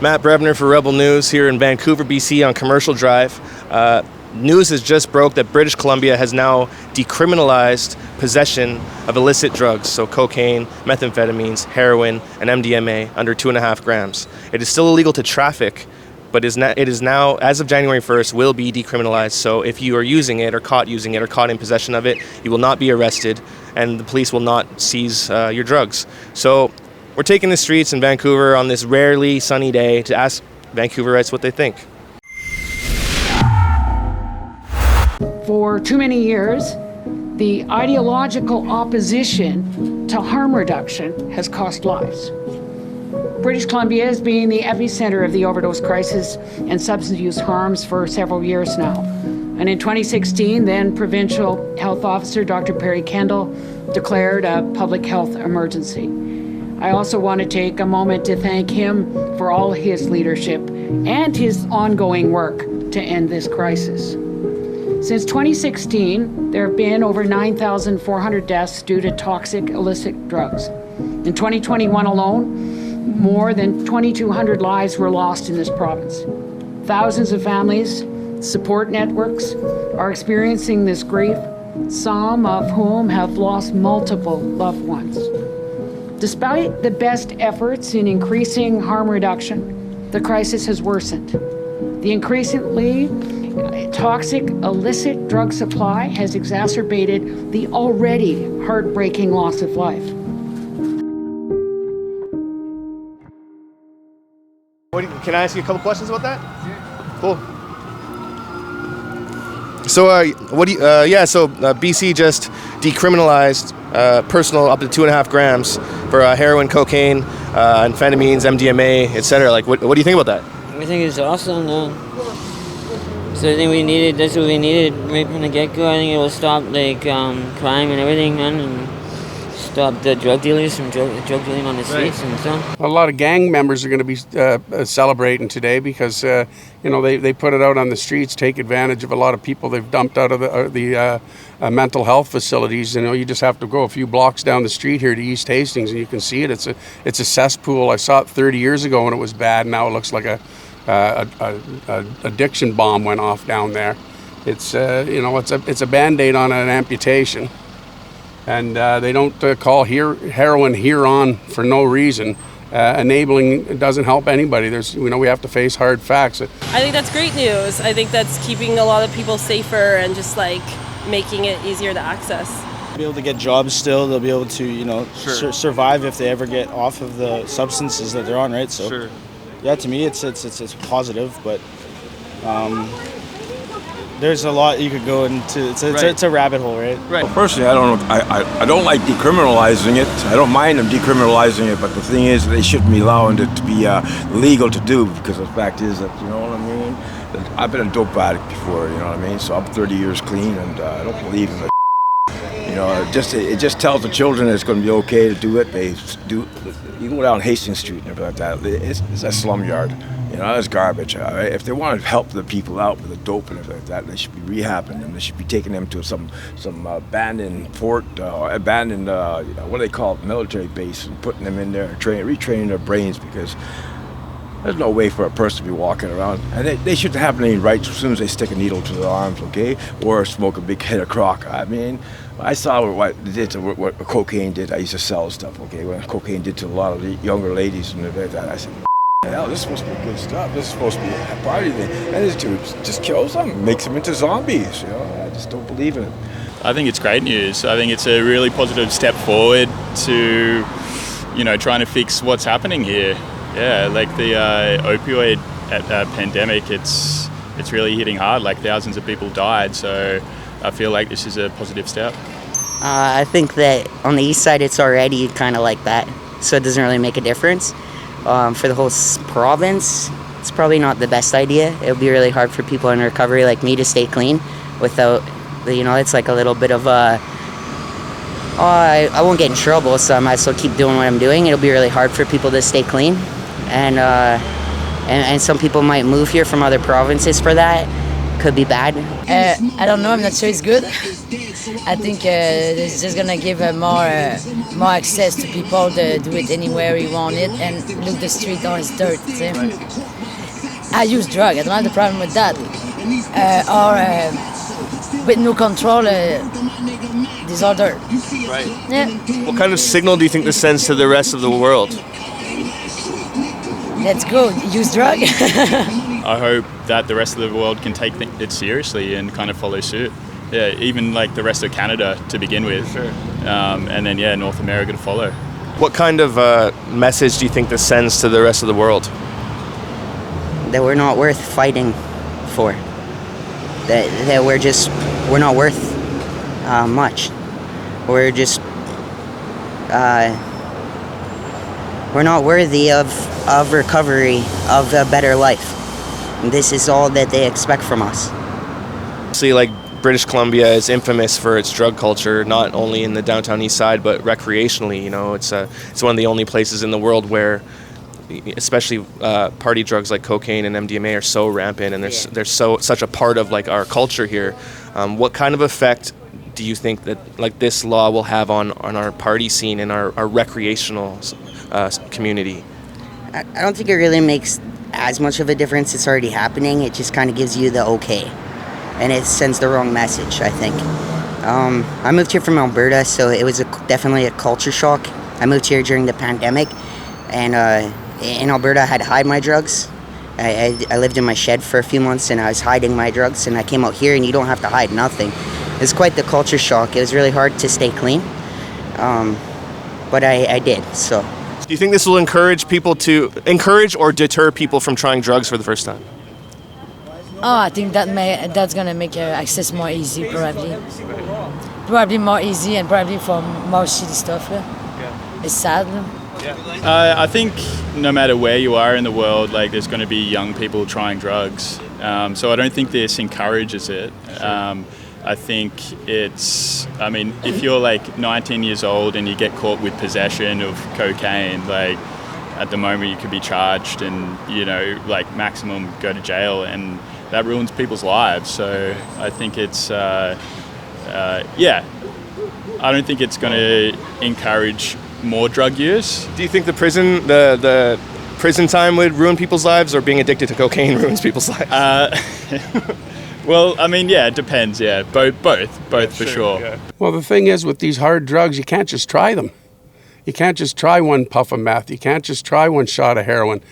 Matt Brebner for Rebel News here in Vancouver, BC on Commercial Drive. News has just broke that British Columbia has now decriminalized possession of illicit drugs, so cocaine, methamphetamines, heroin, and MDMA under 2.5 grams. It is still illegal to traffic, but it is now, as of January 1st, will be decriminalized. So if you are using it or caught using it or caught in possession of it, you will not be arrested and the police will not seize your drugs. So we're taking the streets in Vancouver on this rarely sunny day to ask Vancouverites what they think. For too many years, the ideological opposition to harm reduction has cost lives. British Columbia has been the epicenter of the overdose crisis and substance use harms for several years now. And in 2016, then Provincial Health Officer Dr. Perry Kendall declared a public health emergency. I also want to take a moment to thank him for all his leadership and his ongoing work to end this crisis. Since 2016, there have been over 9,400 deaths due to toxic illicit drugs. In 2021 alone, more than 2,200 lives were lost in this province. Thousands of families, support networks are experiencing this grief, some of whom have lost multiple loved ones. Despite the best efforts in increasing harm reduction, the crisis has worsened. The increasingly toxic illicit drug supply has exacerbated the already heartbreaking loss of life. Can I ask you a couple questions about that? Yeah. Cool. So, BC just decriminalized personal up to 2.5 grams for heroin, cocaine, amphetamines, MDMA, etc. Like, what do you think about that? I think it's awesome, though. So I think that's what we needed right from the get-go. I think it will stop, crime and everything, man, and stop the drug dealers from drug dealing on the streets and stuff. A lot of gang members are going to be celebrating today because, they put it out on the streets, take advantage of a lot of people they've dumped out of the mental health facilities. You just have to go a few blocks down the street here to East Hastings and you can see it. It's a cesspool. I saw it 30 years ago when it was bad. Now it looks like a addiction bomb went off down there. It's a Band-Aid on an amputation. And they don't call heroin Huron for no reason. Enabling doesn't help anybody. We have to face hard facts. I think that's great news. I think that's keeping a lot of people safer and just making it easier to access. Be able to get jobs still. They'll be able to survive if they ever get off of the substances that they're on, right? So, sure. Yeah, to me it's positive, but there's a lot you could go into. It's a rabbit hole, right? Right. Well, personally, I don't like decriminalizing it. I don't mind them decriminalizing it, but the thing is, they shouldn't be allowing it to be legal to do, because the fact is that, you know what I mean? That I've been a dope addict before, you know what I mean? So I'm 30 years clean, and I don't believe in the it just tells the children that it's going to be okay to do it. They do. You can go down Hastings Street and everything like that. It's a slum yard. It's garbage. If they want to help the people out with the dope and everything like that, they should be rehabbing them. They should be taking them to some abandoned fort, abandoned what do they call it, military base, and putting them in there and retraining their brains, because there's no way for a person to be walking around. And they shouldn't have any rights as soon as they stick a needle to their arms, okay? Or smoke a big head of crock. I mean, I saw what it did to what cocaine did. I used to sell stuff, okay? What cocaine did to a lot of the younger ladies and everything like that. I said, hell, this is supposed to be good stuff. This is supposed to be a party thing. And it's to just kills them, makes them into zombies. I just don't believe in it. I think it's great news. I think it's a really positive step forward to, trying to fix what's happening here. Yeah, like the opioid pandemic, it's really hitting hard. Like, thousands of people died, so I feel like this is a positive step. I think that on the east side it's already kind of like that, so it doesn't really make a difference. For the whole province, it's probably not the best idea. It would be really hard for people in recovery like me to stay clean without, it's like a little bit of I won't get in trouble, so I might as well keep doing what I'm doing. It'll be really hard for people to stay clean. And some people might move here from other provinces for that. could be bad. I don't know. I'm not sure it's good. I think it's just gonna give more access to people to do it anywhere you want it, and look the street on its dirt. See? I use drug. I don't have the problem with that. Or with no control, disorder. Right. Yeah. What kind of signal do you think this sends to the rest of the world? Let's go. Use drug. I hope that the rest of the world can take it seriously and kind of follow suit. Yeah, even like the rest of Canada to begin with. Sure. And then, yeah, North America to follow. What kind of message do you think this sends to the rest of the world? That we're not worth fighting for. That we're not worth much. We're just we're not worthy of recovery, of a better life. And this is all that they expect from us. See, like British Columbia is infamous for its drug culture, not only in the downtown east side, but recreationally. You know, it's one of the only places in the world where, especially party drugs like cocaine and MDMA are so rampant, and they're such a part of like our culture here. What kind of effect do you think that like this law will have on our party scene and our recreational community? I don't think it really makes as much of a difference. It's already happening. It just kind of gives you the okay, and it sends the wrong message, I think. I moved here from Alberta, so it was definitely a culture shock. I moved here during the pandemic, and in Alberta I had to hide my drugs. I lived in my shed for a few months, and I was hiding my drugs, and I came out here and you don't have to hide nothing. It's quite the culture shock. It was really hard to stay clean, but I did, so. Do you think this will encourage or deter people from trying drugs for the first time? Oh, I think that's gonna make access more easy, probably more easy, and probably for more shitty stuff. Yeah. It's sad. I think no matter where you are in the world, like there's going to be young people trying drugs. So I don't think this encourages it. I think if you're like 19 years old and you get caught with possession of cocaine, like at the moment you could be charged and, you know, like maximum go to jail, and that ruins people's lives. So I think it's, I don't think it's going to encourage more drug use. Do you think the prison time would ruin people's lives, or being addicted to cocaine ruins people's lives? Well, I mean, yeah, it depends. Yeah, both for sure. Yeah. Well, the thing is, with these hard drugs, you can't just try them. You can't just try one puff of meth. You can't just try one shot of heroin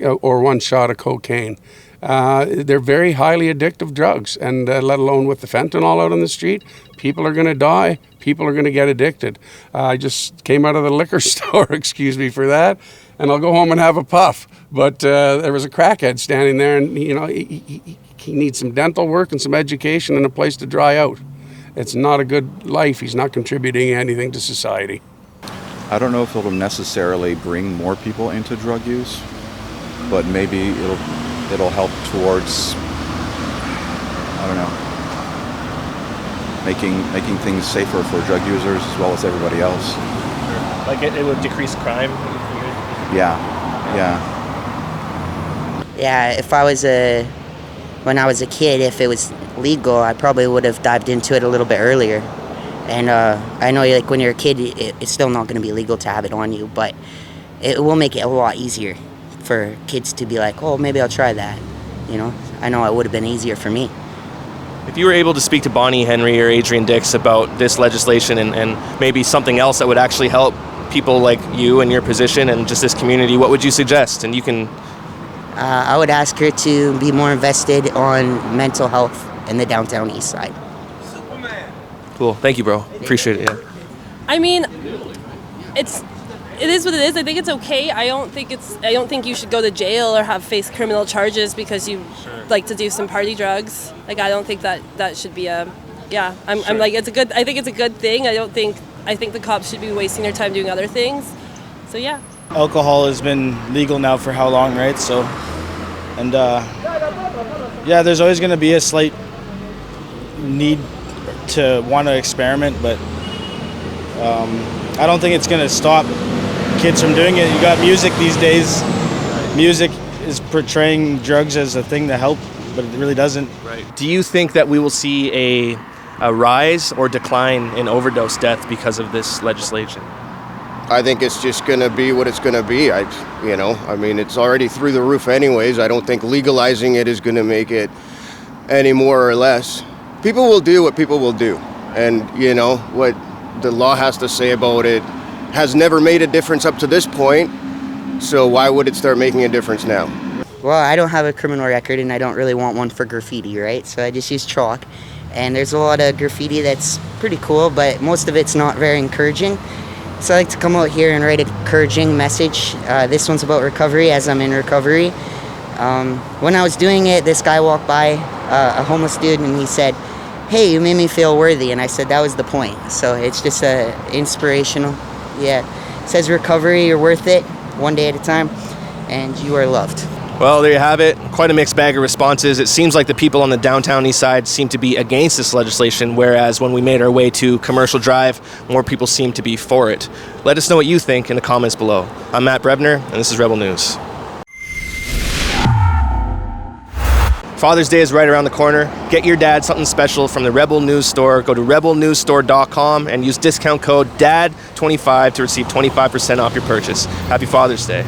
or one shot of cocaine. They're very highly addictive drugs, and let alone with the fentanyl out on the street, people are going to die. People are going to get addicted. I just came out of the liquor store, excuse me for that, and I'll go home and have a puff. But there was a crackhead standing there, and you know he needs some dental work and some education and a place to dry out. It's not a good life. He's not contributing anything to society. I don't know if it'll necessarily bring more people into drug use, but maybe it'll help towards, I don't know, making things safer for drug users as well as everybody else. Like it would decrease crime? Yeah. Yeah, if I was when I was a kid, if it was legal, I probably would have dived into it a little bit earlier. And I know, like, when you're a kid, it's still not going to be legal to have it on you, but it will make it a lot easier for kids to be like, oh, maybe I'll try that. You know, I know it would have been easier for me. If you were able to speak to Bonnie Henry or Adrian Dix about this legislation and maybe something else that would actually help people like you in your position and just this community, what would you suggest? And you can... I would ask her to be more invested on mental health in the downtown east side. Cool. Thank you, bro. Appreciate it. Yeah. I mean, it is what it is. I think it's okay. I don't think you should go to jail or face criminal charges because you like to do some party drugs. Like, I don't think that should be a. Yeah. I'm like, it's a good. I think it's a good thing. I think the cops should be wasting their time doing other things. So yeah. Alcohol has been legal now for how long, right? So, and yeah, there's always going to be a slight need to want to experiment, but I don't think it's going to stop kids from doing it. You got music these days. Music is portraying drugs as a thing to help but it really doesn't. Do you think that we will see a rise or decline in overdose death because of this legislation? I think it's just going to be what it's going to be. I mean, it's already through the roof anyways. I don't think legalizing it is going to make it any more or less. People will do what people will do. And, what the law has to say about it has never made a difference up to this point. So why would it start making a difference now? Well, I don't have a criminal record, and I don't really want one for graffiti, right? So I just use chalk. And there's a lot of graffiti that's pretty cool, but most of it's not very encouraging. So I like to come out here and write an encouraging message. This one's about recovery, as I'm in recovery. When I was doing it, this guy walked by, a homeless dude, and he said, "Hey, you made me feel worthy." And I said that was the point. So it's just inspirational. Yeah. It says recovery, you're worth it, one day at a time, and you are loved. Well, there you have it. Quite a mixed bag of responses. It seems like the people on the downtown east side seem to be against this legislation, whereas when we made our way to Commercial Drive, more people seem to be for it. Let us know what you think in the comments below. I'm Matt Brebner, and this is Rebel News. Father's Day is right around the corner. Get your dad something special from the Rebel News Store. Go to rebelnewsstore.com and use discount code DAD25 to receive 25% off your purchase. Happy Father's Day.